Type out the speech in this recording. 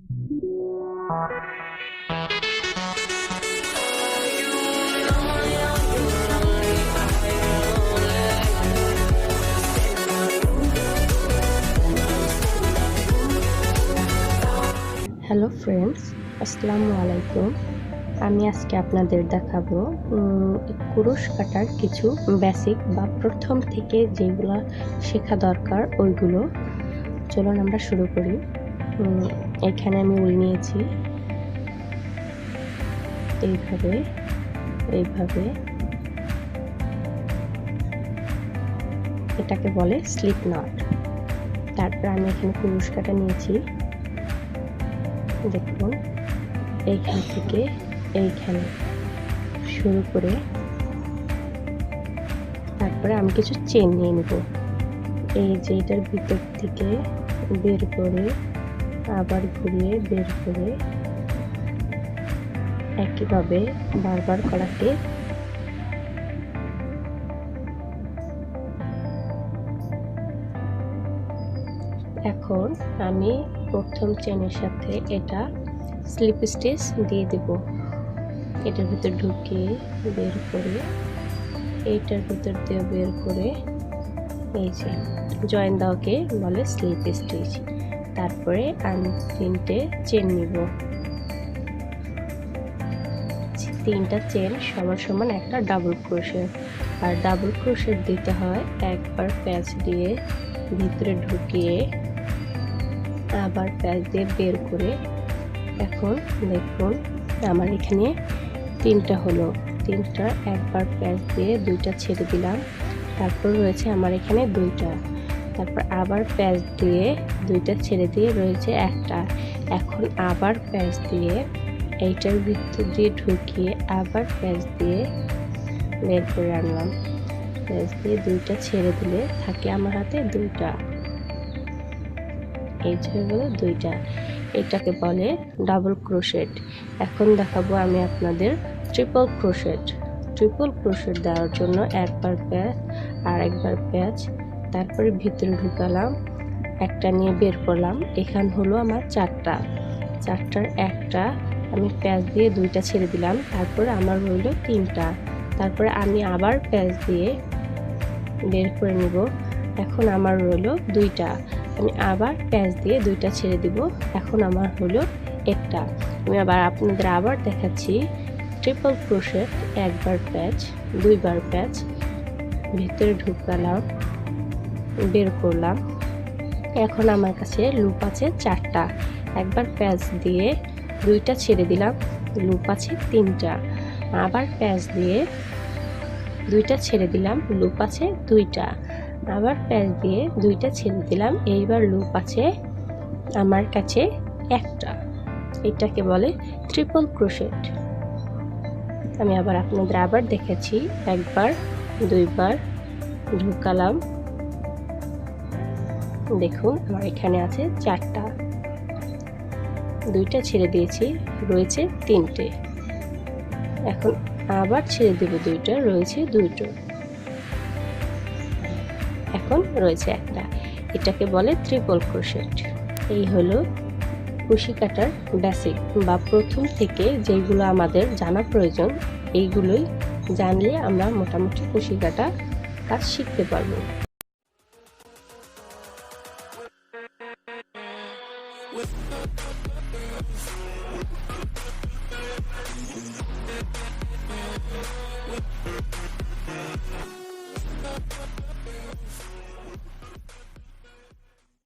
Hello friends, আসসালামু আলাইকুম। আমি আজকে আপনাদের দেখাবো কুরুশ কাটার কিছু বেসিক বা প্রথম থেকে যেগুলো শেখা দরকার ওইগুলো। চলুন আমরা শুরু করি। এখানে আমি উল নিয়েছি, এইভাবে এটাকে বলে স্লিপ নট। তারপর আমি এখানে কুরুশ কাটা নিয়েছি, দেখুন এইখান থেকে এইখানে শুরু করে তারপরে আমি কিছু চেন নিয়ে নেব। এই যে এটার ভিতর থেকে বের করে আবার ঘুরিয়ে বের করে একইভাবে বারবার করাকে এখন আমি প্রথম চেনের সাথে এটা স্লিপ স্টিচ দিয়ে দেব। এটার ভিতর ঢুকিয়ে বের করে এইটার ভিতর দিয়ে বের করে এই যে জয়েন দেওয়াকে বলে স্লিপ স্টিচ। তারপরে আমি 3টে চেন নিব, 3টা চেন সমান সমান একটা ডাবল ক্রোশেট। আর ডাবল ক্রোশেট দিতে হয় একবার প্যাচ দিয়ে ভিতরে ঢুকিয়ে আবার প্যাচ দিয়ে বের করে। এখন দেখুন আমার এখানে 3টা হলো, 3টা একবার প্যাচ দিয়ে 2টা ছেড়ে দিলাম। তারপর রয়েছে আমার এখানে 2টা, তারপর আবার প্যাচ দিয়ে 2টা ছেড়ে দিয়ে রয়েছে একটা। এখন আবার প্যাচ দিয়ে এইটার ভিতর দিয়ে ঢুকিয়ে আবার প্যাচ দিয়ে বের করে আনলাম। প্যাচ দিয়ে 2টা ছেড়ে দিলে থাকে আমার হাতে 2টা। এই হয়ে গেল 2টা। এটাকে বলে ডাবল ক্রোশেট। এখন দেখাবো আমি আপনাদের ট্রিপল ক্রোশেট। ট্রিপল ক্রোশেট দেওয়ার জন্য একবার প্যাচ আর একবার প্যাচ, তারপরে ভিতরে ঢুকালাম, একটা নিয়ে বের করলাম। এখান হলো আমার 4টার একটা আমি প্যাচ দিয়ে 2টা ছেড়ে দিলাম। তারপরে আমার রইল 3টা। তারপরে আমি আবার প্যাচ দিয়ে বের করে নিব। এখন আমার রইল 2টা। আমি আবার প্যাচ দিয়ে 2টা ছেড়ে দিব। এখন আমার হলো একটা। আমি আপনাদের আবার দেখাচ্ছি ট্রিপল ক্রোশেট। একবার প্যাচ, 2বার প্যাচ, ভিতরে ঢুকালাম, বের করলাম। এখন আমার কাছে লুপ আছে 4টা। একবার প্যাচ দিয়ে 2টা ছেড়ে দিলাম, লুপ আছে 3টা। আবার প্যাচ দিয়ে 2টা ছেড়ে দিলাম, লুপ আছে 2টা। আবার প্যাচ দিয়ে 2টা ছেড়ে দিলাম, এইবার লুপ আছে আমার কাছে একটা। এটাকে বলে ট্রিপল ক্রোশেট। আমি আপনাদের আবার দেখাচ্ছি। একবার, 2বার ঢুকালাম, দেখুন আমার এখানে আছে 4টা। 2টা ছেড়ে দিয়েছি, রয়েছে 3টে। এখন আবার ছেড়ে দেব 2টা, রয়েছে 2টো। এখন রয়েছে একটা। এটাকে বলে ট্রিপল ক্রোশেট। এই হলো কুশি কাটার বেসিক বা প্রথম থেকে যেগুলো আমাদের জানা প্রয়োজন, এইগুলোই জানলে আমরা মোটামুটি কুশি কাটা কাজ শিখতে পারবো।